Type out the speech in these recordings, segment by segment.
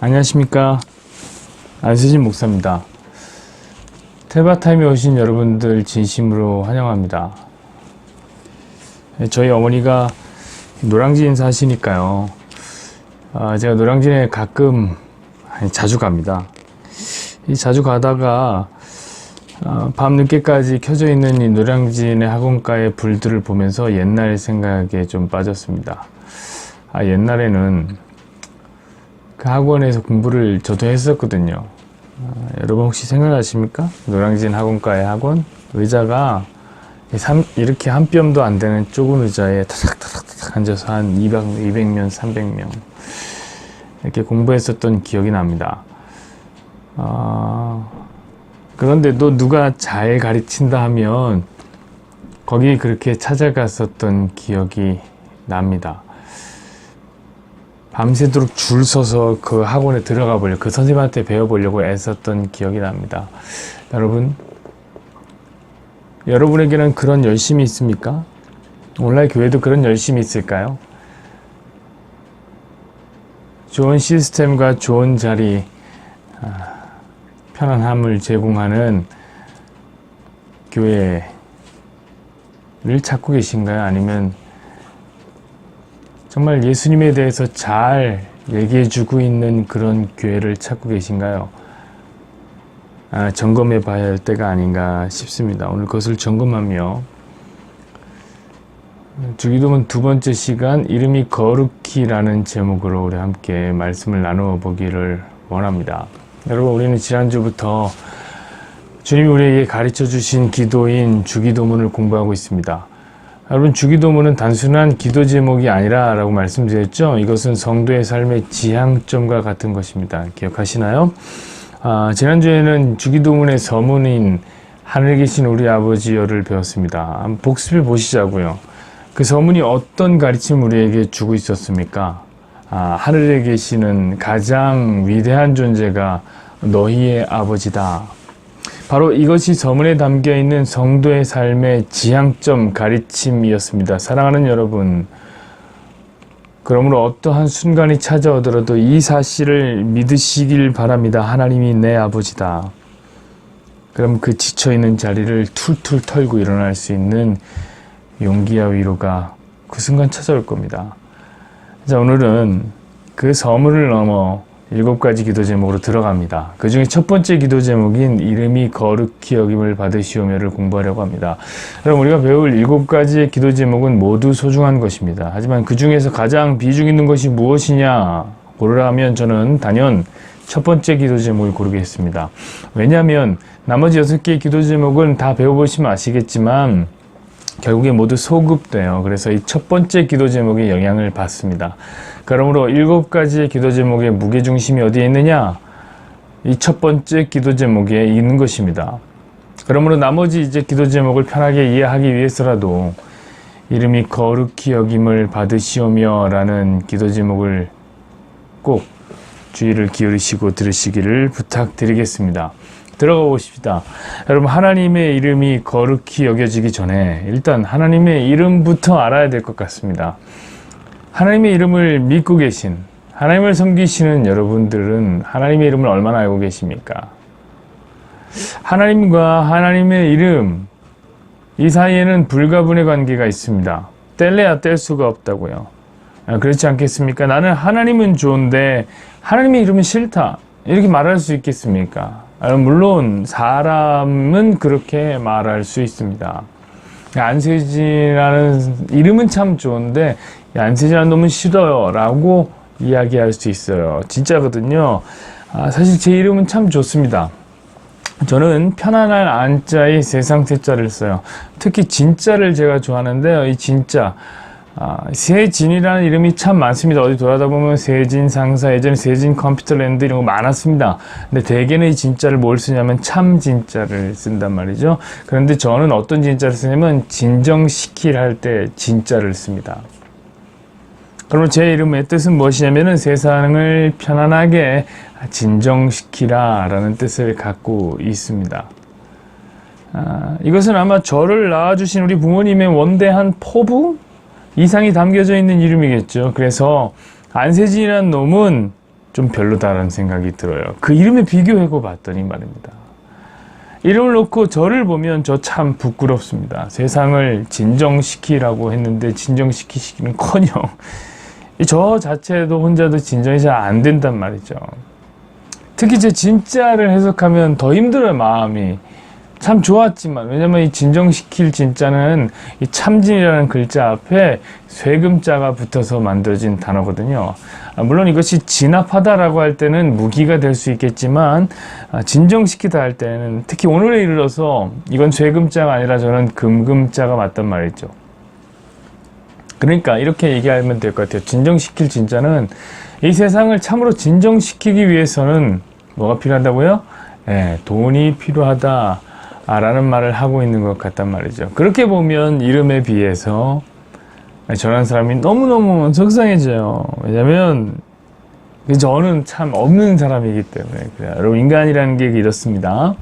안녕하십니까, 안수진 목사입니다. 테바타임에 오신 여러분들 진심으로 환영합니다. 저희 어머니가 노량진 사시니까요, 제가 노량진에 자주 갑니다. 자주 가다가 밤 늦게까지 켜져 있는 이 노량진의 학원가의 불들을 보면서 옛날 생각에 좀 빠졌습니다. 옛날에는 그 학원에서 공부를 저도 했었거든요. 여러분 혹시 생각나십니까? 노량진 학원가의 학원? 의자가 이렇게 한 뼘도 안 되는 좁은 의자에 타닥타닥 앉아서 한 200명, 300명 이렇게 공부했었던 기억이 납니다. 그런데 또 누가 잘 가르친다 하면 거기 그렇게 찾아갔었던 기억이 납니다. 밤새도록 줄 서서 그 학원에 들어가 보려고, 그 선생님한테 배워보려고 애썼던 기억이 납니다. 여러분에게는 그런 열심이 있습니까? 온라인 교회도 그런 열심이 있을까요? 좋은 시스템과 좋은 자리, 편안함을 제공하는 교회를 찾고 계신가요? 아니면 정말 예수님에 대해서 잘 얘기해주고 있는 그런 교회를 찾고 계신가요? 점검해 봐야 할 때가 아닌가 싶습니다. 오늘 그것을 점검하며 주기도문 두 번째 시간, 이름이 거룩히라는 제목으로 우리 함께 말씀을 나누어 보기를 원합니다. 여러분, 우리는 지난주부터 주님이 우리에게 가르쳐 주신 기도인 주기도문을 공부하고 있습니다. 여러분, 주기도문은 단순한 기도 제목이 아니라 라고 말씀드렸죠. 이것은 성도의 삶의 지향점과 같은 것입니다. 기억하시나요? 지난주에는 주기도문의 서문인 하늘에 계신 우리 아버지여를 배웠습니다. 한번 복습해 보시자고요. 그 서문이 어떤 가르침을 우리에게 주고 있었습니까? 하늘에 계시는 가장 위대한 존재가 너희의 아버지다. 바로 이것이 서문에 담겨있는 성도의 삶의 지향점 가르침이었습니다. 사랑하는 여러분, 그러므로 어떠한 순간이 찾아오더라도 이 사실을 믿으시길 바랍니다. 하나님이 내 아버지다. 그럼 그 지쳐있는 자리를 툴툴 털고 일어날 수 있는 용기와 위로가 그 순간 찾아올 겁니다. 자, 오늘은 그 서문을 넘어 7가지 기도 제목으로 들어갑니다. 그 중에 첫 번째 기도 제목인 이름이 거룩히 여김을 받으시오며를 공부하려고 합니다. 여러분, 우리가 배울 7가지의 기도 제목은 모두 소중한 것입니다. 하지만 그 중에서 가장 비중 있는 것이 무엇이냐 고르라 하면 저는 단연 첫 번째 기도 제목을 고르겠습니다. 왜냐하면 나머지 6개의 기도 제목은 다 배워보시면 아시겠지만 결국에 모두 소급돼요. 그래서 이 첫 번째 기도 제목에 영향을 받습니다. 그러므로 7가지의 기도 제목의 무게중심이 어디에 있느냐? 이 첫 번째 기도 제목에 있는 것입니다. 그러므로 나머지 이제 기도 제목을 편하게 이해하기 위해서라도 이름이 거룩히 여김을 받으시오며 라는 기도 제목을 꼭 주의를 기울이시고 들으시기를 부탁드리겠습니다. 들어가 보십시다. 여러분, 하나님의 이름이 거룩히 여겨지기 전에 일단 하나님의 이름부터 알아야 될 것 같습니다. 하나님의 이름을 믿고 계신, 하나님을 섬기시는 여러분들은 하나님의 이름을 얼마나 알고 계십니까? 하나님과 하나님의 이름, 이 사이에는 불가분의 관계가 있습니다. 뗄래야 뗄 수가 없다고요. 그렇지 않겠습니까? 나는 하나님은 좋은데 하나님의 이름은 싫다, 이렇게 말할 수 있겠습니까? 물론 사람은 그렇게 말할 수 있습니다. 안세진이라는 이름은 참 좋은데 안세진이라는 놈은 싫어요 라고 이야기할 수 있어요. 진짜거든요. 사실 제 이름은 참 좋습니다. 저는 편안한 안자의 세상 태자를 써요. 특히 진짜를 제가 좋아하는데요. 이 진짜, 세진이라는 이름이 참 많습니다. 어디 돌아다 보면 세진 상사, 예전에 세진 컴퓨터랜드 이런 거 많았습니다. 근데 대개는 이 진짜를 뭘 쓰냐면 참 진짜를 쓴단 말이죠. 그런데 저는 어떤 진짜를 쓰냐면 진정시킬 할 때 진짜를 씁니다. 그럼 제 이름의 뜻은 무엇이냐면은 세상을 편안하게 진정시키라 라는 뜻을 갖고 있습니다. 이것은 아마 저를 낳아주신 우리 부모님의 원대한 포부 이상이 담겨져 있는 이름이겠죠. 그래서 안세진이라는 놈은 좀 별로다라는 생각이 들어요. 그 이름에 비교해고 봤더니 말입니다. 이름을 놓고 저를 보면 저 참 부끄럽습니다. 세상을 진정시키라고 했는데 진정시키기는커녕 저 자체도 혼자도 진정이 잘 안 된단 말이죠. 특히 제 진짜를 해석하면 더 힘들어요. 마음이 참 좋았지만, 왜냐면 이 진정시킬 진짜는 이 참진이라는 글자 앞에 쇠금자가 붙어서 만들어진 단어거든요. 물론 이것이 진압하다라고 할 때는 무기가 될 수 있겠지만, 진정시키다 할 때는, 특히 오늘에 이르러서 이건 쇠금자가 아니라 저는 금금자가 맞단 말이죠. 그러니까 이렇게 얘기하면 될 것 같아요. 진정시킬 진짜는 이 세상을 참으로 진정시키기 위해서는 뭐가 필요하다고요? 돈이 필요하다 라는 말을 하고 있는 것 같단 말이죠. 그렇게 보면 이름에 비해서 저런 사람이 너무너무 속상해져요. 왜냐면 저는 참 없는 사람이기 때문에 그래요. 여러분, 인간이라는 게 이렇습니다.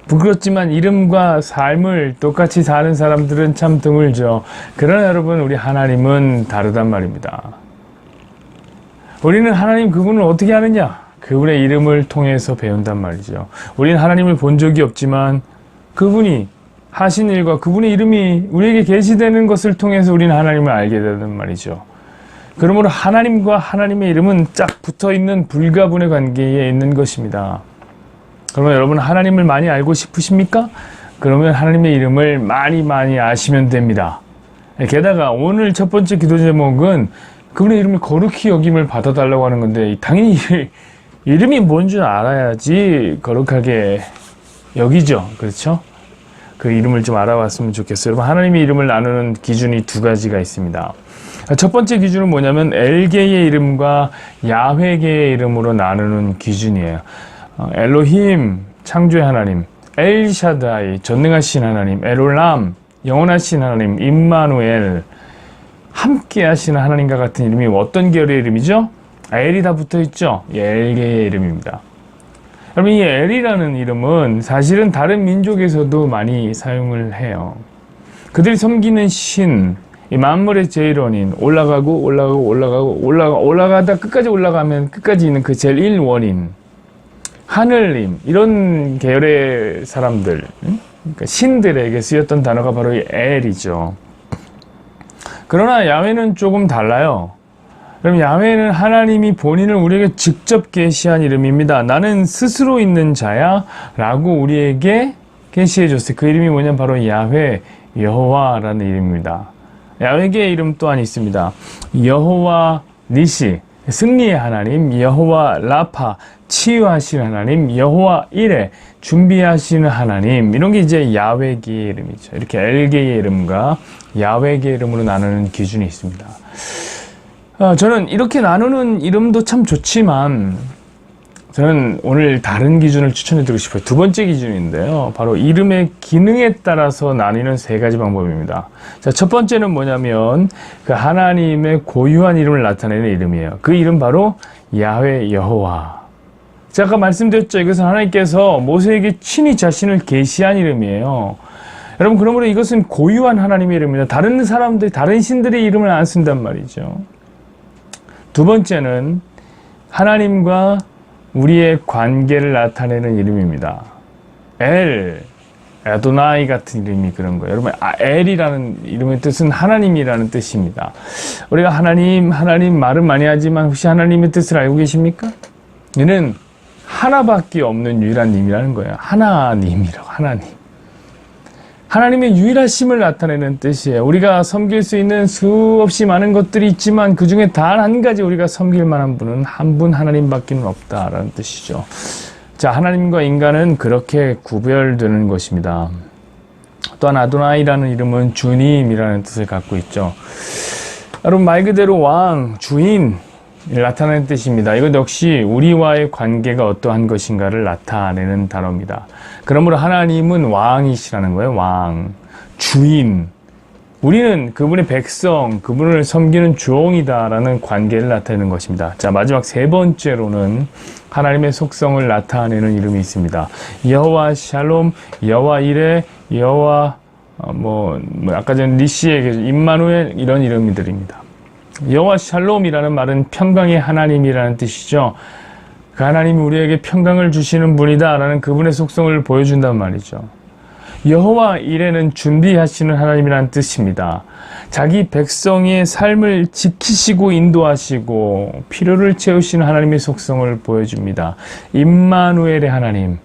부끄럽지만 이름과 삶을 똑같이 사는 사람들은 참 드물죠. 그러나 여러분, 우리 하나님은 다르단 말입니다. 우리는 하나님 그분을 어떻게 아느냐? 그분의 이름을 통해서 배운단 말이죠. 우리는 하나님을 본 적이 없지만 그분이 하신 일과 그분의 이름이 우리에게 계시되는 것을 통해서 우리는 하나님을 알게 되는 말이죠. 그러므로 하나님과 하나님의 이름은 짝 붙어있는 불가분의 관계에 있는 것입니다. 그러면 여러분, 하나님을 많이 알고 싶으십니까? 그러면 하나님의 이름을 많이 아시면 됩니다. 게다가 오늘 첫 번째 기도 제목은 그분의 이름을 거룩히 여김을 받아달라고 하는 건데, 당연히 이름이 뭔 줄 알아야지 거룩하게 여기죠. 그렇죠? 그 이름을 좀 알아봤으면 좋겠어요. 여러분, 하나님의 이름을 나누는 기준이 두 가지가 있습니다. 첫 번째 기준은 뭐냐면 엘게의 이름과 야훼게의 이름으로 나누는 기준이에요. 엘로힘, 창조의 하나님, 엘샤다이, 전능하신 하나님, 엘올람, 영원하신 하나님, 임마누엘, 함께 하시는 하나님과 같은 이름이 어떤 계열의 이름이죠? 엘이 다 붙어있죠? 엘게의 이름입니다. 여러분, 이 엘이라는 이름은 사실은 다른 민족에서도 많이 사용을 해요. 그들이 섬기는 신, 이 만물의 제일 원인, 올라가다 끝까지 올라가면 끝까지 있는 그 제일 1원인, 하늘님, 이런 계열의 사람들, 그러니까 신들에게 쓰였던 단어가 바로 이 엘이죠. 그러나 야훼는 조금 달라요. 그럼 야훼는 하나님이 본인을 우리에게 직접 계시한 이름입니다. 나는 스스로 있는 자야 라고 우리에게 계시해 줬어요. 그 이름이 뭐냐면 바로 야훼, 여호와라는 이름입니다. 야훼의 이름 또한 있습니다. 여호와 니시, 승리의 하나님, 여호와 라파, 치유하시는 하나님, 여호와 이레, 준비하시는 하나님, 이런 게 이제 야훼의 이름이죠. 이렇게 엘게의 이름과 야훼의 이름으로 나누는 기준이 있습니다. 저는 이렇게 나누는 이름도 참 좋지만 저는 오늘 다른 기준을 추천해 드리고 싶어요. 두 번째 기준인데요. 바로 이름의 기능에 따라서 나뉘는 세 가지 방법입니다. 자, 첫 번째는 뭐냐면 그 하나님의 고유한 이름을 나타내는 이름이에요. 그 이름 바로 야훼, 여호와. 제가 아까 말씀드렸죠. 이것은 하나님께서 모세에게 친히 자신을 계시한 이름이에요. 여러분, 그러므로 이것은 고유한 하나님의 이름입니다. 다른 사람들, 다른 신들의 이름을 안 쓴단 말이죠. 두 번째는 하나님과 우리의 관계를 나타내는 이름입니다. 엘, 아도나이 같은 이름이 그런 거예요. 여러분, 엘이라는 이름의 뜻은 하나님이라는 뜻입니다. 우리가 하나님 말은 많이 하지만 혹시 하나님의 뜻을 알고 계십니까? 얘는 하나밖에 없는 유일한 님이라는 거예요. 하나님이라고, 하나님. 하나님의 유일하심을 나타내는 뜻이에요. 우리가 섬길 수 있는 수없이 많은 것들이 있지만 그 중에 단 한 가지 우리가 섬길 만한 분은 한 분 하나님밖에는 없다라는 뜻이죠. 자, 하나님과 인간은 그렇게 구별되는 것입니다. 또한 아도나이라는 이름은 주님이라는 뜻을 갖고 있죠. 여러분, 말 그대로 왕, 주인, 나타내는 뜻입니다. 이것 역시 우리와의 관계가 어떠한 것인가를 나타내는 단어입니다. 그러므로 하나님은 왕이시라는 거예요. 왕, 주인. 우리는 그분의 백성, 그분을 섬기는 종이다라는 관계를 나타내는 것입니다. 자, 마지막 세 번째로는 하나님의 속성을 나타내는 이름이 있습니다. 여호와 샬롬, 여호와 이레, 여호와 아까 전에 니시에게 임마누엘, 이런 이름들입니다. 여호와 샬롬이라는 말은 평강의 하나님이라는 뜻이죠. 그 하나님이 우리에게 평강을 주시는 분이다 라는 그분의 속성을 보여준단 말이죠. 여호와 이레는 준비하시는 하나님이라는 뜻입니다. 자기 백성의 삶을 지키시고 인도하시고 필요를 채우시는 하나님의 속성을 보여줍니다. 임마누엘의 하나님,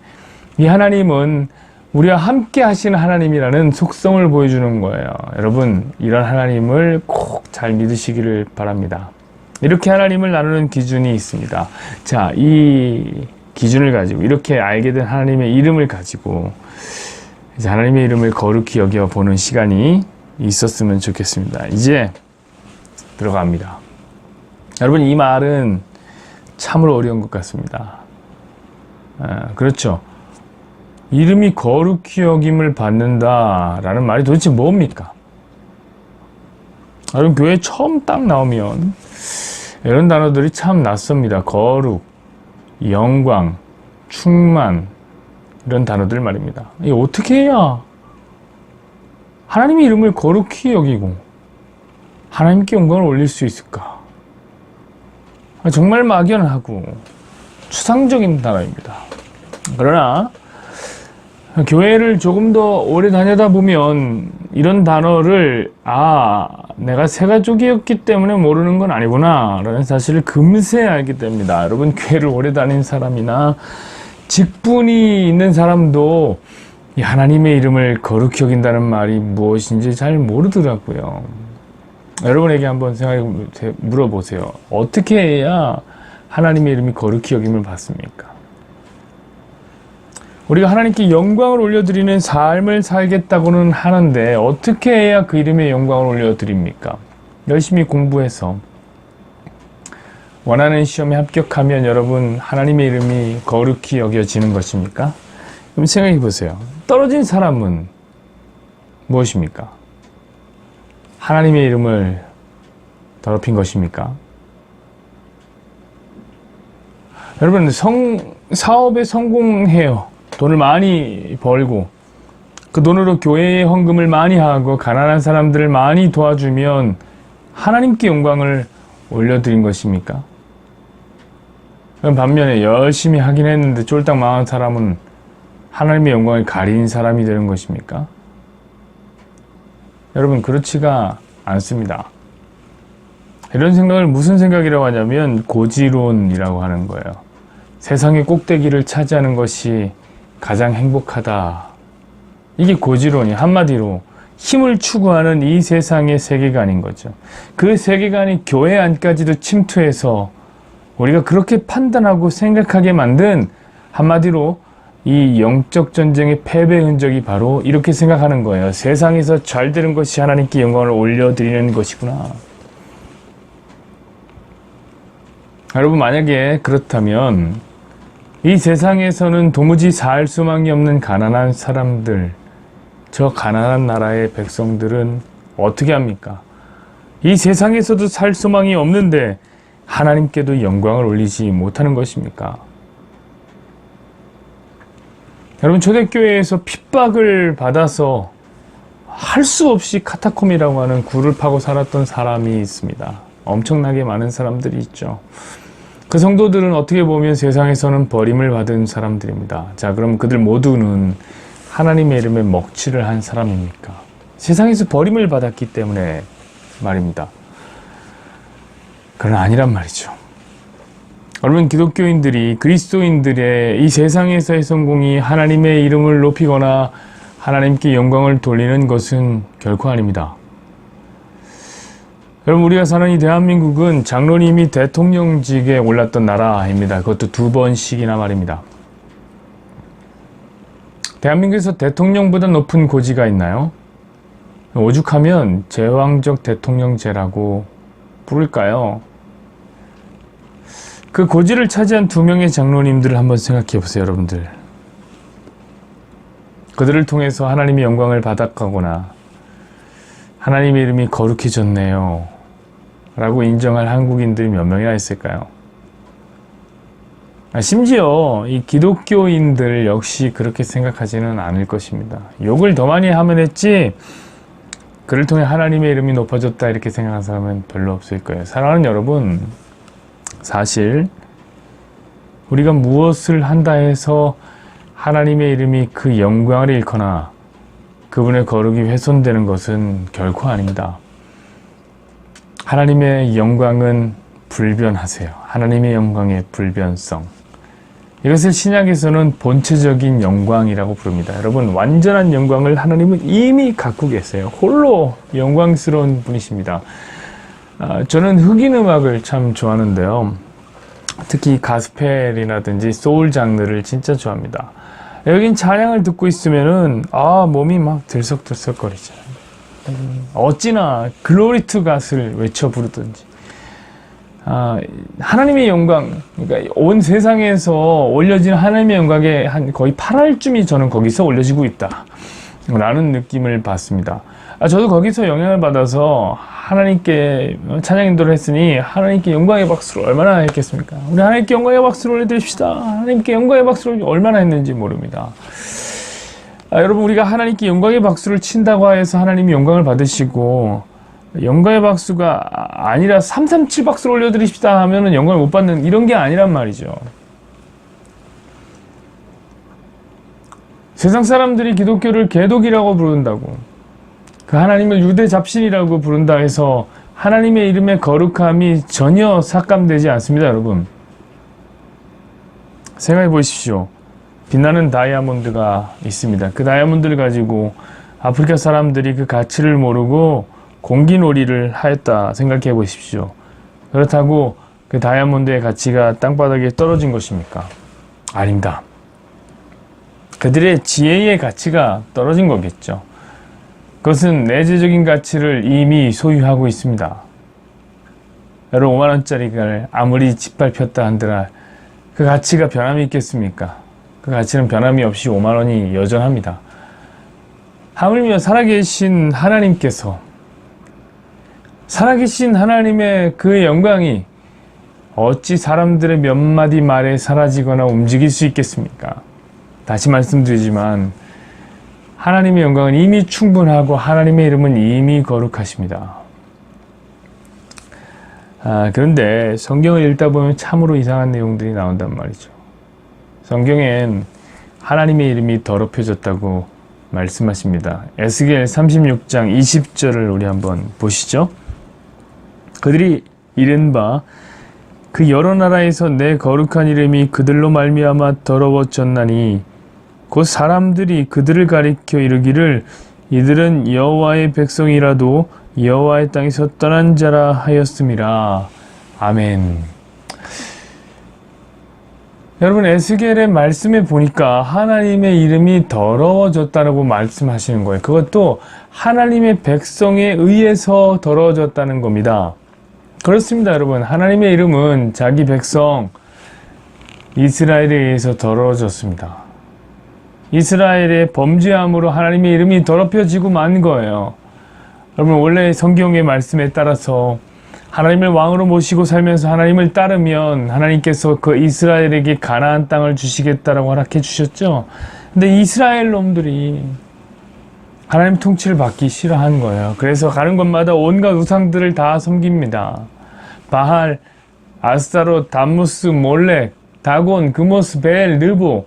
이 하나님은 우리와 함께 하시는 하나님이라는 속성을 보여주는 거예요. 여러분, 이런 하나님을 꼭 잘 믿으시기를 바랍니다. 이렇게 하나님을 나누는 기준이 있습니다. 자, 이 기준을 가지고 이렇게 알게 된 하나님의 이름을 가지고 이제 하나님의 이름을 거룩히 여겨보는 시간이 있었으면 좋겠습니다. 이제 들어갑니다. 여러분, 이 말은 참으로 어려운 것 같습니다. 그렇죠. 이름이 거룩히 여김을 받는다라는 말이 도대체 뭡니까? 여러분, 교회 처음 딱 나오면 이런 단어들이 참 낯섭니다. 거룩, 영광, 충만, 이런 단어들 말입니다. 이게 어떻게 해야 하나님의 이름을 거룩히 여기고 하나님께 영광을 올릴 수 있을까? 정말 막연하고 추상적인 단어입니다. 그러나 교회를 조금 더 오래 다니다 보면 이런 단어를 내가 새가족이었기 때문에 모르는 건 아니구나 라는 사실을 금세 알게 됩니다. 여러분, 교회를 오래 다닌 사람이나 직분이 있는 사람도 이 하나님의 이름을 거룩히 여긴다는 말이 무엇인지 잘 모르더라고요. 여러분에게 한번 물어보세요. 어떻게 해야 하나님의 이름이 거룩히 여김을 받습니까? 우리가 하나님께 영광을 올려드리는 삶을 살겠다고는 하는데 어떻게 해야 그 이름에 영광을 올려드립니까? 열심히 공부해서 원하는 시험에 합격하면 여러분 하나님의 이름이 거룩히 여겨지는 것입니까? 그럼 생각해 보세요. 떨어진 사람은 무엇입니까? 하나님의 이름을 더럽힌 것입니까? 여러분, 사업에 성공해요. 돈을 많이 벌고 그 돈으로 교회에 헌금을 많이 하고 가난한 사람들을 많이 도와주면 하나님께 영광을 올려드린 것입니까? 그럼 반면에 열심히 하긴 했는데 쫄딱 망한 사람은 하나님의 영광을 가린 사람이 되는 것입니까? 여러분, 그렇지가 않습니다. 이런 생각을 무슨 생각이라고 하냐면 고지론이라고 하는 거예요. 세상의 꼭대기를 차지하는 것이 가장 행복하다. 이게 고지론이 한마디로 힘을 추구하는 이 세상의 세계관인 거죠. 그 세계관이 교회 안까지도 침투해서 우리가 그렇게 판단하고 생각하게 만든 한마디로 이 영적 전쟁의 패배 흔적이 바로 이렇게 생각하는 거예요. 세상에서 잘 되는 것이 하나님께 영광을 올려드리는 것이구나. 여러분, 만약에 그렇다면 이 세상에서는 도무지 살 수만이 없는 가난한 사람들, 저 가난한 나라의 백성들은 어떻게 합니까? 이 세상에서도 살 소망이 없는데 하나님께도 영광을 올리지 못하는 것입니까? 여러분, 초대교회에서 핍박을 받아서 할 수 없이 카타콤이라고 하는 굴을 파고 살았던 사람이 있습니다. 엄청나게 많은 사람들이 있죠. 그 성도들은 어떻게 보면 세상에서는 버림을 받은 사람들입니다. 자, 그럼 그들 모두는 하나님의 이름에 먹칠을 한 사람입니까? 세상에서 버림을 받았기 때문에 말입니다. 그건 아니란 말이죠. 여러분, 기독교인들이 그리스도인들의 이 세상에서의 성공이 하나님의 이름을 높이거나 하나님께 영광을 돌리는 것은 결코 아닙니다. 여러분, 우리가 사는 이 대한민국은 장로님이 대통령직에 올랐던 나라입니다. 그것도 2번씩이나 말입니다. 대한민국에서 대통령보다 높은 고지가 있나요? 오죽하면 제왕적 대통령제라고 부를까요? 그 고지를 차지한 2명의 장로님들을 한번 생각해 보세요, 여러분들. 그들을 통해서 하나님의 영광을 받아가거나 하나님의 이름이 거룩해졌네요 라고 인정할 한국인들이 몇 명이나 있을까요? 심지어 이 기독교인들 역시 그렇게 생각하지는 않을 것입니다. 욕을 더 많이 하면 했지 그를 통해 하나님의 이름이 높아졌다 이렇게 생각하는 사람은 별로 없을 거예요. 사랑하는 여러분, 사실 우리가 무엇을 한다 해서 하나님의 이름이 그 영광을 잃거나 그분의 거룩이 훼손되는 것은 결코 아닙니다. 하나님의 영광은 불변하세요. 하나님의 영광의 불변성. 이것을 신약에서는 본체적인 영광이라고 부릅니다. 여러분, 완전한 영광을 하나님은 이미 갖고 계세요. 홀로 영광스러운 분이십니다. 저는 흑인 음악을 참 좋아하는데요. 특히 가스펠이라든지 소울 장르를 진짜 좋아합니다. 여긴 찬양을 듣고 있으면은 몸이 막 들썩들썩거리잖아요. 어찌나 글로리 투 갓을 외쳐 부르든지 하나님의 영광, 그러니까 온 세상에서 올려진 하나님의 영광의 한 거의 8할쯤이 저는 거기서 올려지고 있다 라는 느낌을 받습니다. 저도 거기서 영향을 받아서 하나님께 찬양 인도를 했으니 하나님께 영광의 박수를 얼마나 했겠습니까? 우리 하나님께 영광의 박수를 올려드립시다. 하나님께 영광의 박수를 얼마나 했는지 모릅니다. 여러분, 우리가 하나님께 영광의 박수를 친다고 해서 하나님이 영광을 받으시고 영광의 박수가 아니라 337 박수를 올려드립시다 하면은 영광을 못 받는 이런 게 아니란 말이죠. 세상 사람들이 기독교를 개독이라고 부른다고, 그 하나님을 유대 잡신이라고 부른다 해서 하나님의 이름의 거룩함이 전혀 삭감되지 않습니다. 여러분, 생각해 보십시오. 빛나는 다이아몬드가 있습니다. 그 다이아몬드를 가지고 아프리카 사람들이 그 가치를 모르고 공기놀이를 하였다 생각해 보십시오. 그렇다고 그 다이아몬드의 가치가 땅바닥에 떨어진 것입니까? 아닙니다. 그들의 지혜의 가치가 떨어진 거겠죠. 그것은 내재적인 가치를 이미 소유하고 있습니다. 여러분, 5만원짜리를 아무리 짓밟혔다 한들 그 가치가 변함이 있겠습니까? 그 가치는 변함이 없이 5만원이 여전합니다. 하물며 살아계신 하나님께서, 살아계신 하나님의 그 영광이 어찌 사람들의 몇 마디 말에 사라지거나 움직일 수 있겠습니까? 다시 말씀드리지만 하나님의 영광은 이미 충분하고 하나님의 이름은 이미 거룩하십니다. 그런데 성경을 읽다 보면 참으로 이상한 내용들이 나온단 말이죠. 성경엔 하나님의 이름이 더럽혀졌다고 말씀하십니다. 에스겔 36장 20절을 우리 한번 보시죠. 그들이 이른바 그 여러 나라에서 내 거룩한 이름이 그들로 말미암아 더러워졌나니 곧 사람들이 그들을 가리켜 이르기를 이들은 여호와의 백성이라도 여호와의 땅에서 떠난 자라 하였음이라. 아멘. 여러분, 에스겔의 말씀에 보니까 하나님의 이름이 더러워졌다고 말씀하시는 거예요. 그것도 하나님의 백성에 의해서 더러워졌다는 겁니다. 그렇습니다, 여러분. 하나님의 이름은 자기 백성 이스라엘에 의해서 더러워졌습니다. 이스라엘의 범죄함으로 하나님의 이름이 더럽혀지고 만 거예요. 여러분, 원래 성경의 말씀에 따라서 하나님을 왕으로 모시고 살면서 하나님을 따르면 하나님께서 그 이스라엘에게 가나안 땅을 주시겠다라고 허락해 주셨죠. 근데 이스라엘 놈들이 하나님 통치를 받기 싫어한 거예요. 그래서 가는 곳마다 온갖 우상들을 다 섬깁니다. 바할, 아스타롯, 담무스, 몰렉, 다곤, 그모스, 벨, 느보,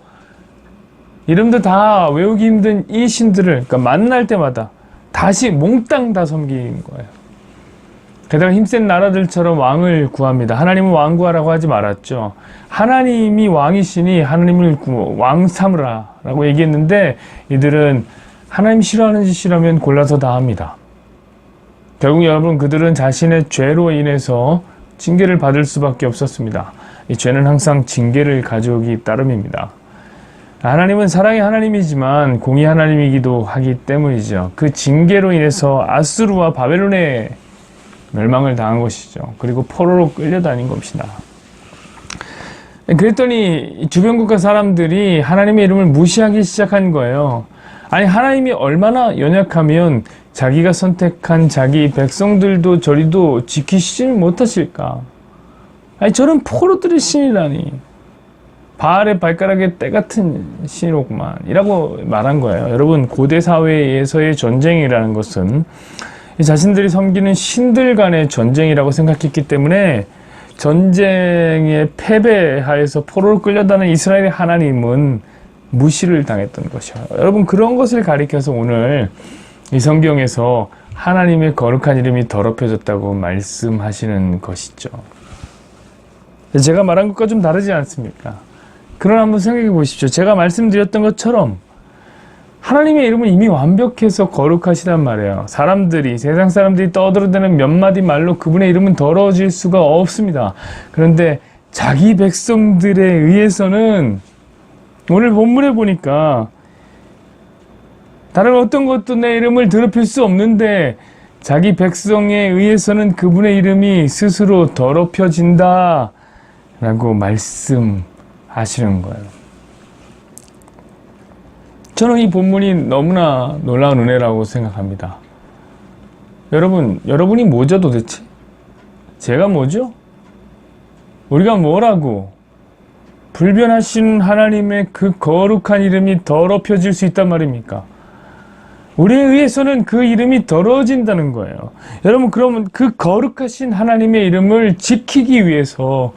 이름도 다 외우기 힘든 이 신들을, 그러니까 만날 때마다 다시 몽땅 다 섬긴 거예요. 게다가 힘센 나라들처럼 왕을 구합니다. 하나님은 왕 구하라고 하지 말았죠. 하나님이 왕이시니 하나님을 왕 삼으라 라고 얘기했는데 이들은 하나님 싫어하는 짓이라면 골라서 다 합니다. 결국 여러분, 그들은 자신의 죄로 인해서 징계를 받을 수밖에 없었습니다. 이 죄는 항상 징계를 가져오기 따름입니다. 하나님은 사랑의 하나님이지만 공의 하나님이기도 하기 때문이죠. 그 징계로 인해서 아수르와 바벨론의 멸망을 당한 것이죠. 그리고 포로로 끌려다닌 것이다. 그랬더니 주변 국가 사람들이 하나님의 이름을 무시하기 시작한 거예요. 아니, 하나님이 얼마나 연약하면 자기가 선택한 자기 백성들도 저리도 지키시지 못하실까? 아니, 저런 포로들의 신이라니. 바알의 발가락에 때 같은 신이로구만 이라고 말한 거예요. 여러분, 고대 사회에서의 전쟁이라는 것은 자신들이 섬기는 신들 간의 전쟁이라고 생각했기 때문에 전쟁에 패배하여서 포로로 끌려다는 이스라엘의 하나님은 무시를 당했던 것이요. 여러분, 그런 것을 가리켜서 오늘 이 성경에서 하나님의 거룩한 이름이 더럽혀졌다고 말씀하시는 것이죠. 제가 말한 것과 좀 다르지 않습니까? 그러나 한번 생각해 보십시오. 제가 말씀드렸던 것처럼 하나님의 이름은 이미 완벽해서 거룩하시단 말이에요. 세상 사람들이 떠들어대는 몇 마디 말로 그분의 이름은 더러워질 수가 없습니다. 그런데 자기 백성들에 의해서는 오늘 본문에 보니까 다른 어떤 것도 내 이름을 더럽힐 수 없는데 자기 백성에 의해서는 그분의 이름이 스스로 더럽혀진다 라고 말씀하시는 거예요. 저는 이 본문이 너무나 놀라운 은혜라고 생각합니다. 여러분이 뭐죠 도대체? 제가 뭐죠? 우리가 뭐라고? 불변하신 하나님의 그 거룩한 이름이 더럽혀질 수 있단 말입니까? 우리에 의해서는 그 이름이 더러워진다는 거예요. 여러분, 그러면 그 거룩하신 하나님의 이름을 지키기 위해서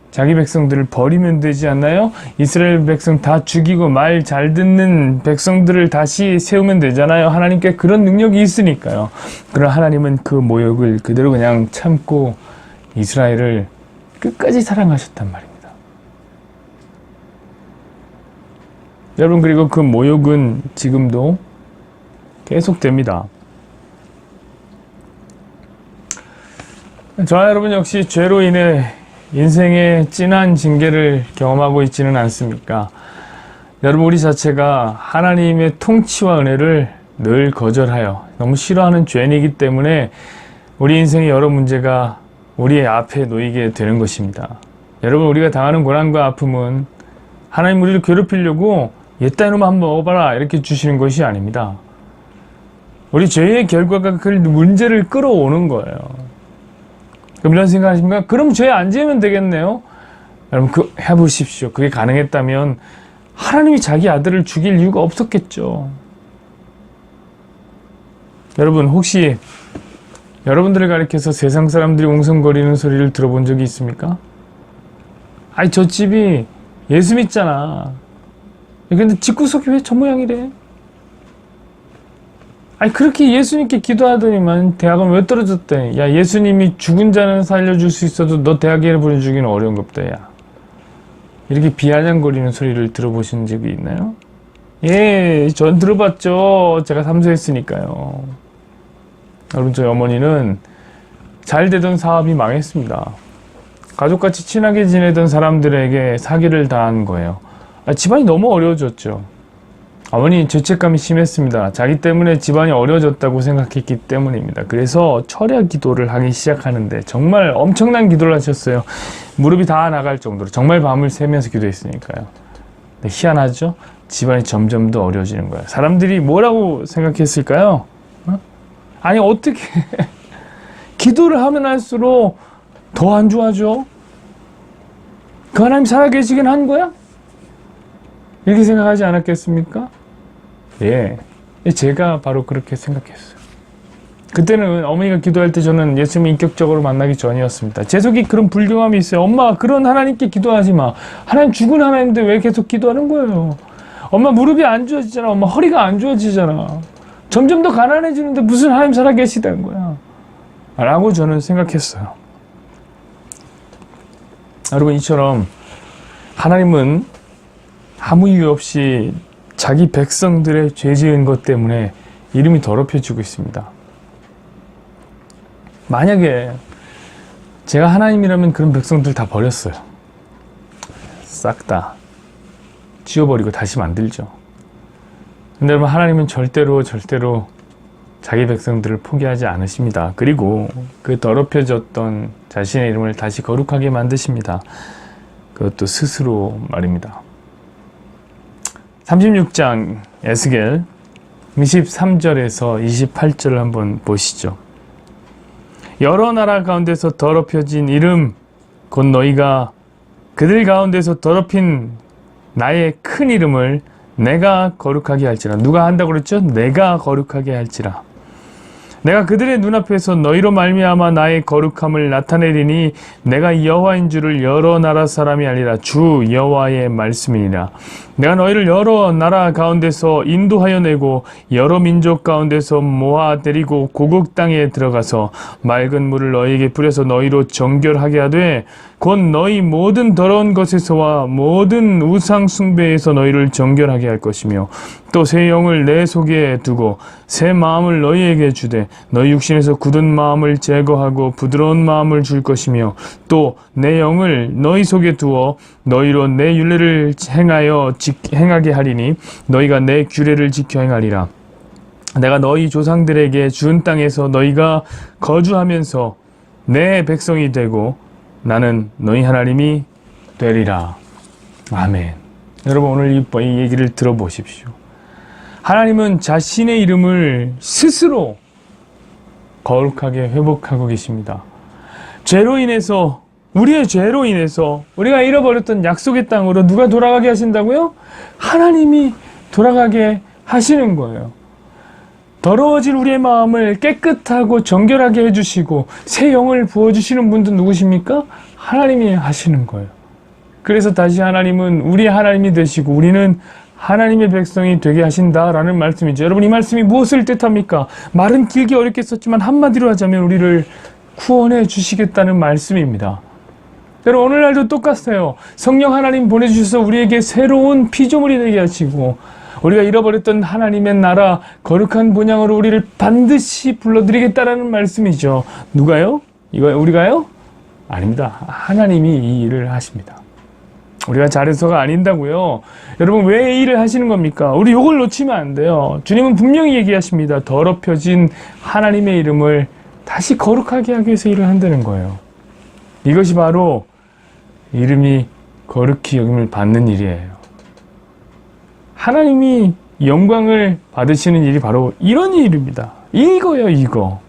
자기 백성들을 버리면 되지 않나요? 이스라엘 백성 다 죽이고 말 잘 듣는 백성들을 다시 세우면 되잖아요. 하나님께 그런 능력이 있으니까요. 그러나 하나님은 그 모욕을 그대로 그냥 참고 이스라엘을 끝까지 사랑하셨단 말입니다. 여러분, 그리고 그 모욕은 지금도 계속됩니다. 저와 여러분 역시 죄로 인해 인생의 진한 징계를 경험하고 있지는 않습니까? 여러분, 우리 자체가 하나님의 통치와 은혜를 늘 거절하여 너무 싫어하는 죄인이기 때문에 우리 인생의 여러 문제가 우리의 앞에 놓이게 되는 것입니다. 여러분, 우리가 당하는 고난과 아픔은 하나님 우리를 괴롭히려고 옛다 이놈아 한번 먹어봐라 이렇게 주시는 것이 아닙니다. 우리 죄의 결과가 그 문제를 끌어오는 거예요. 그럼 이런 생각하십니까? 그럼 죄 안 지으면 되겠네요? 여러분, 해보십시오. 그게 가능했다면 하나님이 자기 아들을 죽일 이유가 없었겠죠. 여러분, 혹시 여러분들을 가리켜서 세상 사람들이 웅성거리는 소리를 들어본 적이 있습니까? 아이, 저 집이 예수 믿잖아. 근데 집구석이 왜 저 모양이래? 아니, 그렇게 예수님께 기도하더니만 대학은 왜 떨어졌대? 야, 예수님이 죽은 자는 살려줄 수 있어도 너 대학에 보내주기는 어려운 겁다, 야. 이렇게 비아냥거리는 소리를 들어보신 적이 있나요? 예, 전 들어봤죠. 제가 삼수했으니까요. 여러분, 저희 어머니는 잘 되던 사업이 망했습니다. 가족같이 친하게 지내던 사람들에게 사기를 당한 거예요. 집안이 너무 어려워졌죠. 어머니 죄책감이 심했습니다. 자기 때문에 집안이 어려워졌다고 생각했기 때문입니다. 그래서 철야 기도를 하기 시작하는데 정말 엄청난 기도를 하셨어요. 무릎이 다 나갈 정도로 정말 밤을 새면서 기도했으니까요. 근데 희한하죠? 집안이 점점 더 어려워지는 거예요. 사람들이 뭐라고 생각했을까요? 아니, 어떻게 기도를 하면 할수록 더 안 좋아져? 그 하나님 살아계시긴 한 거야? 이렇게 생각하지 않았겠습니까? 예, 제가 바로 그렇게 생각했어요. 그때는 어머니가 기도할 때 저는 예수님을 인격적으로 만나기 전이었습니다. 제 속에 그런 불경함이 있어요. 엄마, 그런 하나님께 기도하지 마. 하나님 죽은 하나님인데 왜 계속 기도하는 거예요? 엄마, 무릎이 안 좋아지잖아. 엄마, 허리가 안 좋아지잖아. 점점 더 가난해지는데 무슨 하나님 살아계시다는 거야? 라고 저는 생각했어요. 여러분, 이처럼 하나님은 아무 이유 없이 자기 백성들의 죄 지은 것 때문에 이름이 더럽혀지고 있습니다. 만약에 제가 하나님이라면 그런 백성들 다 버렸어요. 싹 다 지워버리고 다시 만들죠. 근데 여러분, 하나님은 절대로 자기 백성들을 포기하지 않으십니다. 그리고 그 더럽혀졌던 자신의 이름을 다시 거룩하게 만드십니다. 그것도 스스로 말입니다. 36장 에스겔 23절에서 28절을 한번 보시죠. 여러 나라 가운데서 더럽혀진 이름, 곧 너희가 그들 가운데서 더럽힌 나의 큰 이름을 내가 거룩하게 할지라. 누가 한다고 그랬죠? 내가 거룩하게 할지라. 내가 그들의 눈앞에서 너희로 말미암아 나의 거룩함을 나타내리니 내가 여호와인 줄을 여러 나라 사람이 알리라. 주 여호와의 말씀이니라. 내가 너희를 여러 나라 가운데서 인도하여 내고 여러 민족 가운데서 모아 데리고 고국 땅에 들어가서 맑은 물을 너희에게 뿌려서 너희로 정결하게 하되 곧 너희 모든 더러운 것에서와 모든 우상 숭배에서 너희를 정결하게 할 것이며 또 새 영을 내 속에 두고 새 마음을 너희에게 주되 너희 육신에서 굳은 마음을 제거하고 부드러운 마음을 줄 것이며 또 내 영을 너희 속에 두어 너희로 내 율례를 행하게 하리니 너희가 내 규례를 지켜 행하리라. 내가 너희 조상들에게 준 땅에서 너희가 거주하면서 내 백성이 되고 나는 너희 하나님이 되리라. 아멘. 여러분 오늘 이 얘기를 들어보십시오. 하나님은 자신의 이름을 스스로 거룩하게 회복하고 계십니다. 죄로 인해서 우리의 죄로 인해서 우리가 잃어버렸던 약속의 땅으로 누가 돌아가게 하신다고요? 하나님이 돌아가게 하시는 거예요. 더러워진 우리의 마음을 깨끗하고 정결하게 해주시고 새 영을 부어주시는 분도 누구십니까? 하나님이 하시는 거예요. 그래서 다시 하나님은 우리의 하나님이 되시고 우리는 하나님의 백성이 되게 하신다라는 말씀이죠. 여러분 이 말씀이 무엇을 뜻합니까? 말은 길게 어렵게 썼지만 한마디로 하자면 우리를 구원해 주시겠다는 말씀입니다. 여러분 오늘날도 똑같아요. 성령 하나님 보내주셔서 우리에게 새로운 피조물이 되게 하시고 우리가 잃어버렸던 하나님의 나라 거룩한 본향으로 우리를 반드시 불러드리겠다라는 말씀이죠. 누가요? 우리가요? 아닙니다. 하나님이 이 일을 하십니다. 우리가 잘해서가 아닌다고요. 여러분 왜 이 일을 하시는 겁니까? 우리 이걸 놓치면 안 돼요. 주님은 분명히 얘기하십니다. 더럽혀진 하나님의 이름을 다시 거룩하게 하기 위해서 일을 한다는 거예요. 이것이 바로 이름이 거룩히 여김을 받는 일이에요. 하나님이 영광을 받으시는 일이 바로 이런 일입니다. 이거예요, 이거.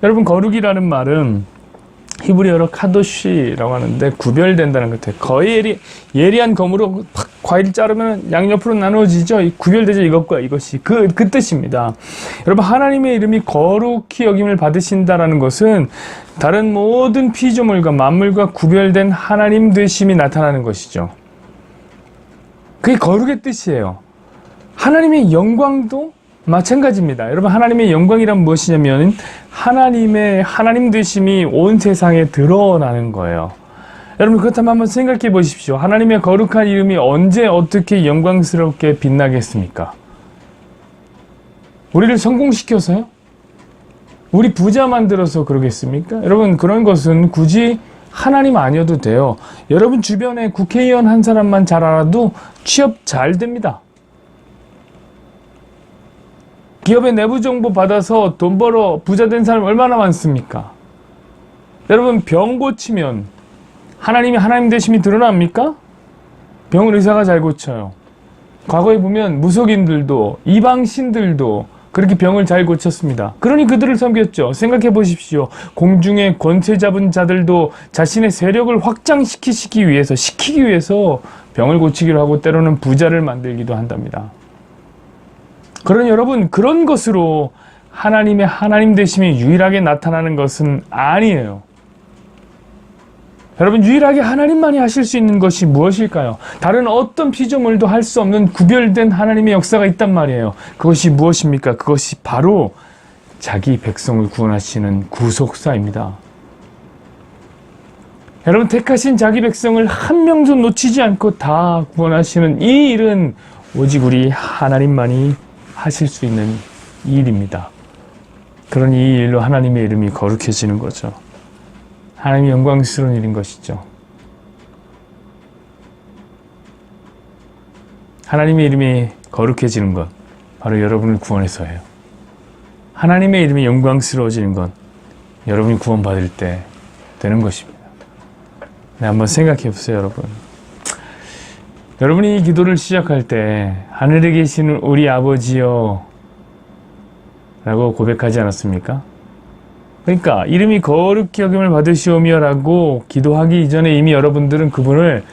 여러분, 거룩이라는 말은 히브리어로 카도시라고 하는데 구별된다는 것 같아요. 거의 예리한 검으로 팍 과일 자르면 양옆으로 나누어지죠. 구별되죠. 이것과 이것이. 그 뜻입니다. 여러분, 하나님의 이름이 거룩히 여김을 받으신다라는 것은 다른 모든 피조물과 만물과 구별된 하나님 되심이 나타나는 것이죠. 그게 거룩의 뜻이에요. 하나님의 영광도 마찬가지입니다. 여러분, 하나님의 영광이란 무엇이냐면 하나님 되심이 온 세상에 드러나는 거예요. 여러분, 그렇다면 한번 생각해 보십시오. 하나님의 거룩한 이름이 언제 어떻게 영광스럽게 빛나겠습니까? 우리를 성공시켜서요? 우리 부자 만들어서 그러겠습니까? 여러분, 그런 것은 굳이 하나님 아니어도 돼요. 여러분 주변에 국회의원 한 사람만 잘 알아도 취업 잘 됩니다. 기업의 내부 정보 받아서 돈 벌어 부자 된 사람 얼마나 많습니까? 여러분, 병 고치면 하나님이 하나님 되심이 드러납니까? 병을 의사가 잘 고쳐요. 과거에 보면 무속인들도 이방신들도 그렇게 병을 잘 고쳤습니다. 그러니 그들을 섬겼죠. 생각해 보십시오. 공중의 권세 잡은 자들도 자신의 세력을 확장시키기 위해서 병을 고치기로 하고 때로는 부자를 만들기도 한답니다. 그러니 여러분, 그런 것으로 하나님의 하나님 되심이 유일하게 나타나는 것은 아니에요. 여러분, 유일하게 하나님만이 하실 수 있는 것이 무엇일까요? 다른 어떤 피조물도 할 수 없는 구별된 하나님의 역사가 있단 말이에요. 그것이 무엇입니까? 그것이 바로 자기 백성을 구원하시는 구속사입니다. 여러분, 택하신 자기 백성을 한 명도 놓치지 않고 다 구원하시는 이 일은 오직 우리 하나님만이 하실 수 있는 일입니다. 그러니 이 일로 하나님의 이름이 거룩해지는 거죠. 하나님의 영광스러운 일인 것이죠. 하나님의 이름이 거룩해지는 것, 바로 여러분을 구원해서예요. 하나님의 이름이 영광스러워지는 것, 여러분이 구원받을 때 되는 것입니다. 네, 한번 생각해 보세요, 여러분. 여러분이 이 기도를 시작할 때 하늘에 계시는 우리 아버지여 라고 고백하지 않았습니까? 그러니까 이름이 거룩히 여김을 받으시오며 라고 기도하기 이전에 이미 여러분들은 그분을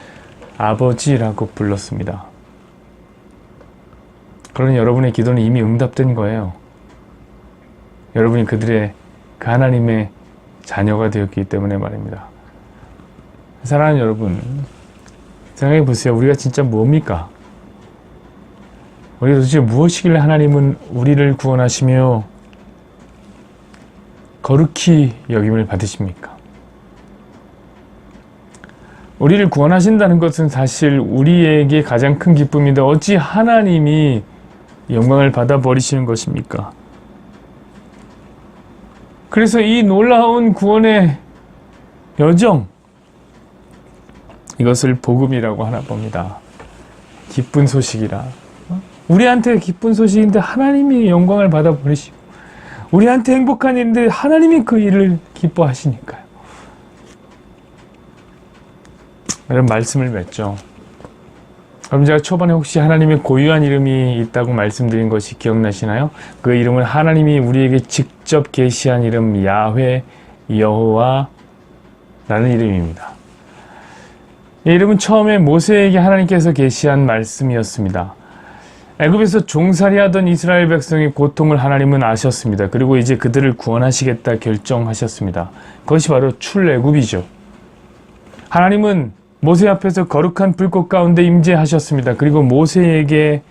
아버지라고 불렀습니다. 그러니 여러분의 기도는 이미 응답된 거예요. 여러분이 그들의 그 하나님의 자녀가 되었기 때문에 말입니다. 사랑하는 여러분, 생각해 보세요. 우리가 진짜 뭡니까? 우리가 도대체 무엇이길래 하나님은 우리를 구원하시며 거룩히 여김을 받으십니까? 우리를 구원하신다는 것은 사실 우리에게 가장 큰 기쁨인데 어찌 하나님이 영광을 받아버리시는 것입니까? 그래서 이 놀라운 구원의 여정, 이것을 복음이라고 하나 봅니다. 기쁜 소식이라. 우리한테 기쁜 소식인데 하나님이 영광을 받아버리시고, 우리한테 행복한 일인데 하나님이 그 일을 기뻐하시니까요. 이런 말씀을 맺죠. 그럼 제가 초반에 혹시 하나님의 고유한 이름이 있다고 말씀드린 것이 기억나시나요? 그 이름은 하나님이 우리에게 직접 계시한 이름 야훼, 여호와라는 이름입니다. 이 이름은 처음에 모세에게 하나님께서 계시한 말씀이었습니다. 애굽에서 종살이하던 이스라엘 백성의 고통을 하나님은 아셨습니다. 그리고 이제 그들을 구원하시겠다 결정하셨습니다. 그것이 바로 출애굽이죠. 하나님은 모세 앞에서 거룩한 불꽃 가운데 임재하셨습니다. 그리고 모세에게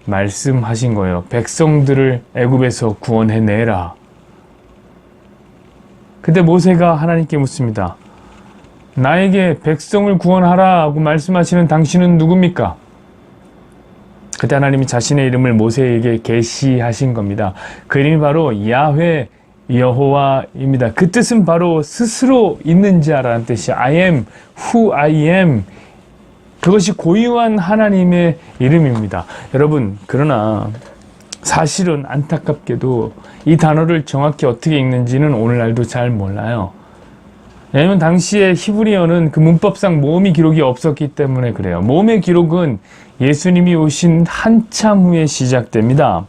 말씀하신 거예요. 백성들을 애굽에서 구원해내라. 그때 모세가 하나님께 묻습니다. 나에게 백성을 구원하라 하고 말씀하시는 당신은 누굽니까? 그때 하나님이 자신의 이름을 모세에게 계시하신 겁니다. 그 이름이 바로 야훼 여호와입니다. 그 뜻은 바로 스스로 있는 자라는 뜻이 I am who I am. 그것이 고유한 하나님의 이름입니다. 여러분, 그러나 사실은 안타깝게도 이 단어를 정확히 어떻게 읽는지는 오늘날도 잘 몰라요. 왜냐하면 당시에 히브리어는 그 문법상 모음이 기록이 없었기 때문에 그래요. 모음의 기록은 예수님이 오신 한참 후에 시작됩니다.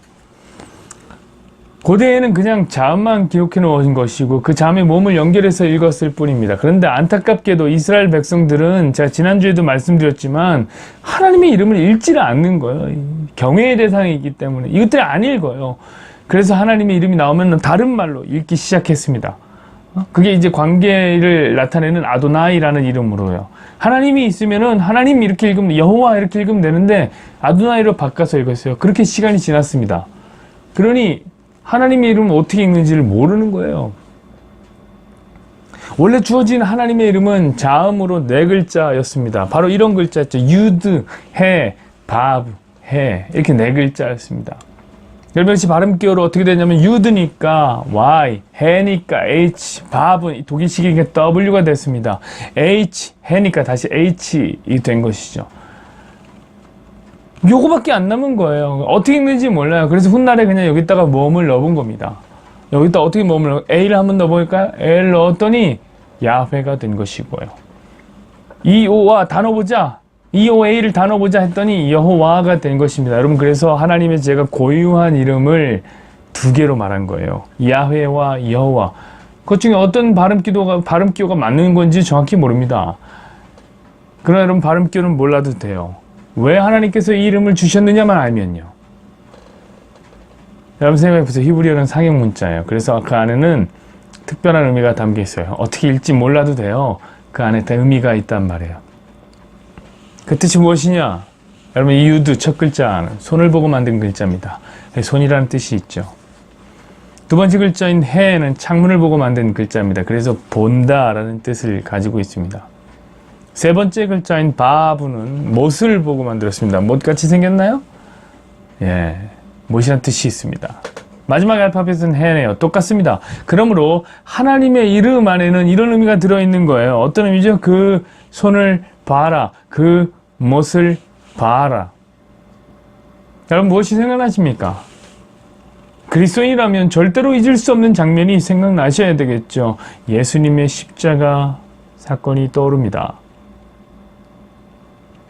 고대에는 그냥 자음만 기록해 놓은 것이고 그 자음의 모음을 연결해서 읽었을 뿐입니다. 그런데 안타깝게도 이스라엘 백성들은 제가 지난주에도 말씀드렸지만 하나님의 이름을 읽지를 않는 거예요. 경외의 대상이기 때문에 이것들이 안 읽어요. 그래서 하나님의 이름이 나오면 다른 말로 읽기 시작했습니다. 그게 이제 관계를 나타내는 아도나이라는 이름으로요. 하나님이 있으면은 하나님 이렇게 읽으면 여호와 이렇게 읽으면 되는데 아도나이로 바꿔서 읽었어요. 그렇게 시간이 지났습니다. 그러니 하나님의 이름은 어떻게 읽는지를 모르는 거예요. 원래 주어진 하나님의 이름은 자음으로 4글자였습니다. 바로 이런 글자였죠. 유드, 해, 밥, 해 이렇게 4글자였습니다. 여러분 이 발음 기호로 어떻게 되냐면 유드니까 Y, 해니까 H, 밥은 독일식이니까 W가 됐습니다. H, 해니까 다시 H이 된 것이죠. 요거밖에 안 남은 거예요. 어떻게 읽는지 몰라요. 그래서 훗날에 그냥 여기다가 모음을 넣어본 겁니다. 여기다 어떻게 모음을 넣어? A를 한번 넣어볼까요? A를 넣었더니 야훼가 된 것이고요. EO와 다 넣어보자. EOA를 다 넣어보자 했더니 여호와가 된 것입니다. 여러분 그래서 하나님의 제가 고유한 이름을 2개로 말한 거예요. 야훼와 여호와. 그 중에 어떤 발음 기호가 맞는 건지 정확히 모릅니다. 그러나 여러분 발음 기호는 몰라도 돼요. 왜 하나님께서 이 이름을 주셨느냐만 알면요. 여러분 생각해보세요. 히브리어는 상형 문자예요. 그래서 그 안에는 특별한 의미가 담겨 있어요. 어떻게 읽지 몰라도 돼요. 그 안에 다 의미가 있단 말이에요. 그 뜻이 무엇이냐? 여러분 이 유드 첫 글자는 손을 보고 만든 글자입니다. 손이라는 뜻이 있죠. 2번째 글자인 해는 창문을 보고 만든 글자입니다. 그래서 본다라는 뜻을 가지고 있습니다. 3번째 글자인 바브는 못을 보고 만들었습니다. 못같이 생겼나요? 예, 못이라는 뜻이 있습니다. 마지막 알파벳은 해네요. 똑같습니다. 그러므로 하나님의 이름 안에는 이런 의미가 들어있는 거예요. 어떤 의미죠? 그 손을 봐라. 그 못을 봐라. 여러분 무엇이 생각나십니까? 그리스도인이라면 절대로 잊을 수 없는 장면이 생각나셔야 되겠죠. 예수님의 십자가 사건이 떠오릅니다.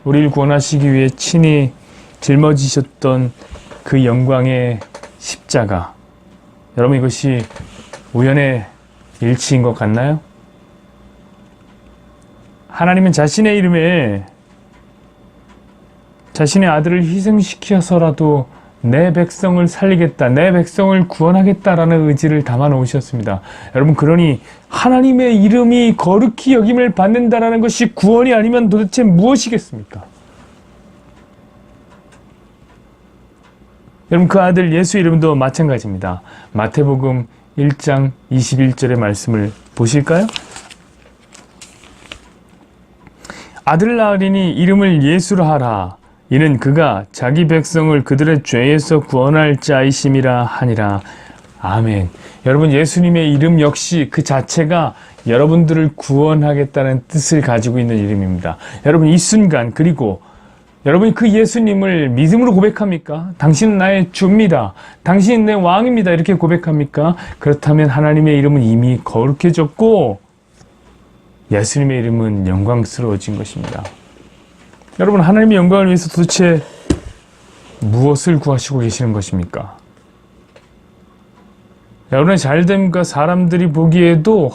우리를 구원하시기 위해 친히 짊어지셨던 그 영광의 십자가. 여러분 이것이 우연의 일치인 것 같나요? 하나님은 자신의 이름에 자신의 아들을 희생시켜서라도 내 백성을 살리겠다, 내 백성을 구원하겠다라는 의지를 담아 놓으셨습니다. 여러분, 그러니 하나님의 이름이 거룩히 여김을 받는다라는 것이 구원이 아니면 도대체 무엇이겠습니까? 여러분, 그 아들 예수 이름도 마찬가지입니다. 마태복음 1장 21절의 말씀을 보실까요? 아들 낳으리니 이름을 예수로 하라. 이는 그가 자기 백성을 그들의 죄에서 구원할 자이심이라 하니라. 아멘. 여러분, 예수님의 이름 역시 그 자체가 여러분들을 구원하겠다는 뜻을 가지고 있는 이름입니다. 여러분, 이 순간, 그리고 여러분이 그 예수님을 믿음으로 고백합니까? 당신은 나의 주입니다. 당신은 내 왕입니다. 이렇게 고백합니까? 그렇다면 하나님의 이름은 이미 거룩해졌고 예수님의 이름은 영광스러워진 것입니다. 여러분, 하나님의 영광을 위해서 도대체 무엇을 구하시고 계시는 것입니까? 여러분의 잘됨과 사람들이 보기에도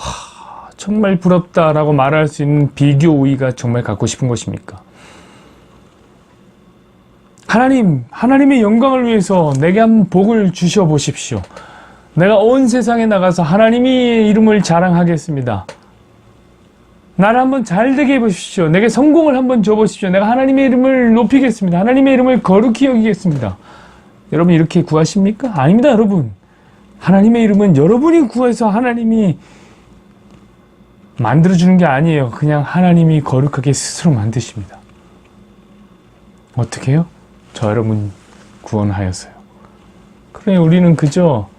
정말 부럽다라고 말할 수 있는 비교 우위가 정말 갖고 싶은 것입니까? 하나님의 영광을 위해서 내게 한번 복을 주셔 보십시오. 내가 온 세상에 나가서 하나님의 이름을 자랑하겠습니다. 나를 한번 잘되게 해보십시오. 내게 성공을 한번 줘보십시오. 내가 하나님의 이름을 높이겠습니다. 하나님의 이름을 거룩히 여기겠습니다. 여러분, 이렇게 구하십니까? 아닙니다, 여러분. 하나님의 이름은 여러분이 구해서 하나님이 만들어주는 게 아니에요. 그냥 하나님이 거룩하게 스스로 만드십니다. 어떻게 해요? 저 여러분 구원하였어요. 그러니 우리는 그저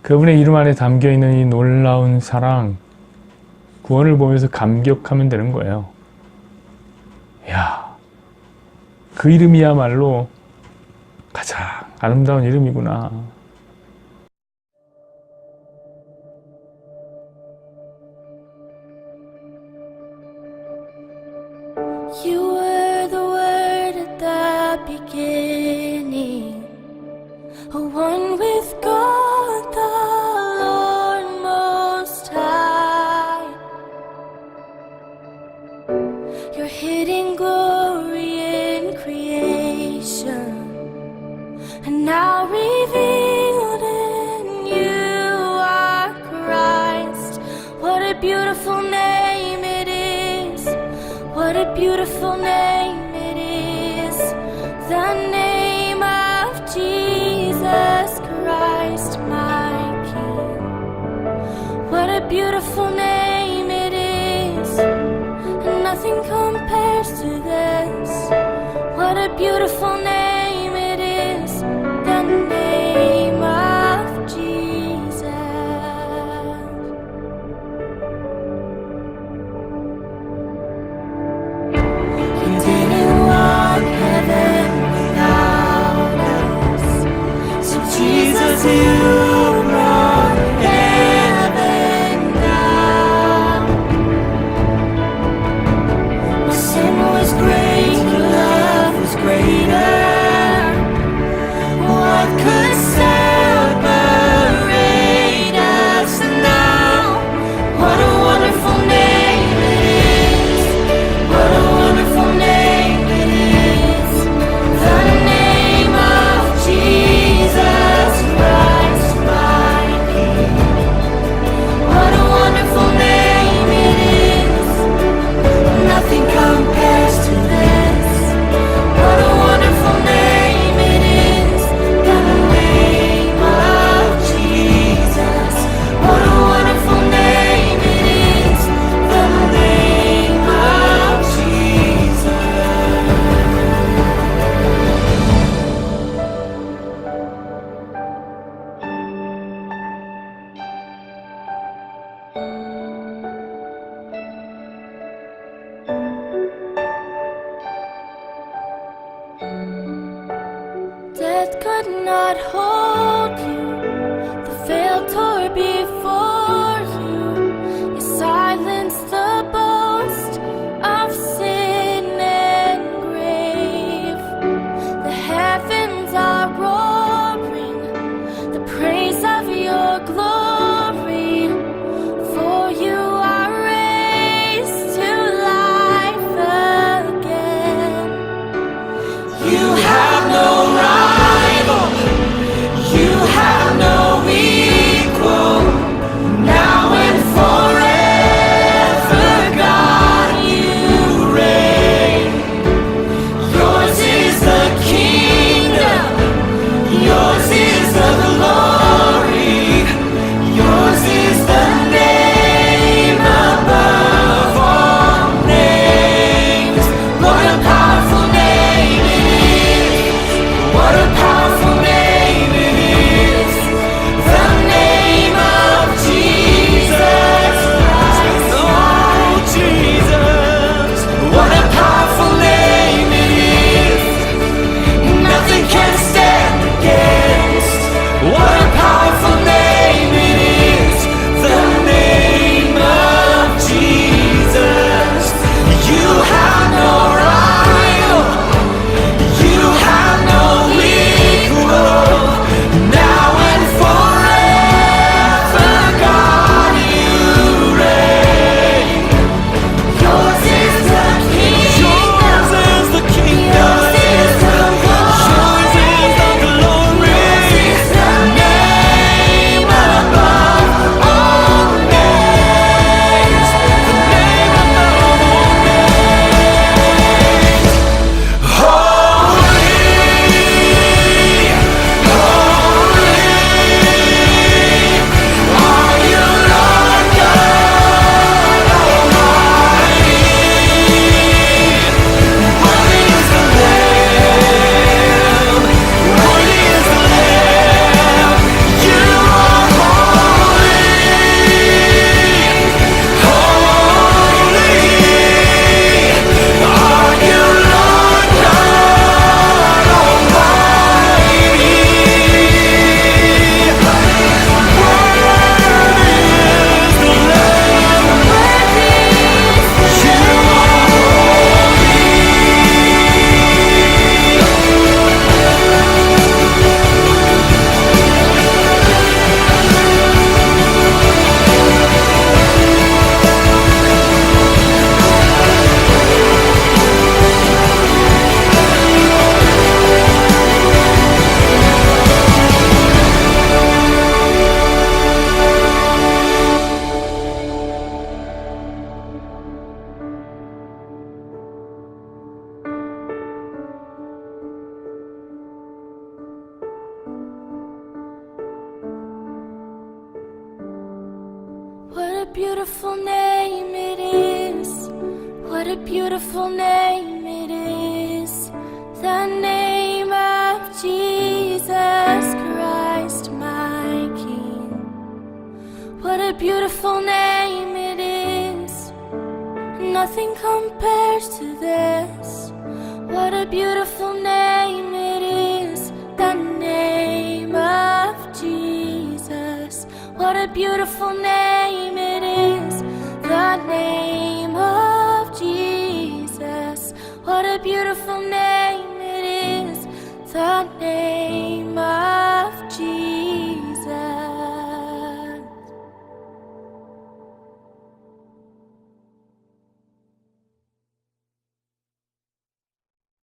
그분의 이름 안에 담겨있는 이 놀라운 사랑, 구원을 보면서 감격하면 되는 거예요. 이야, 그 이름이야말로 가장 아름다운 이름이구나. You were the word at the beginning, one with God the Lord Most High. Your hidden glory in creation, and now revealed in you are Christ. What a beautiful name it is. What a beautiful name it is, the name of Jesus Christ, my King. What a beautiful name it is, and nothing compares to this. What a beautiful name it is, the name of Jesus. You didn't want heaven without us, so Jesus, you brought heaven down. My sin was great, your love was greater. beautiful name it is. What a beautiful name it is. The name of Jesus Christ, my King. What a beautiful name it is. Nothing compares to this. What a beautiful name it is. The name of Jesus. What a beautiful name it is. The name of Jesus. What a beautiful name it is. The name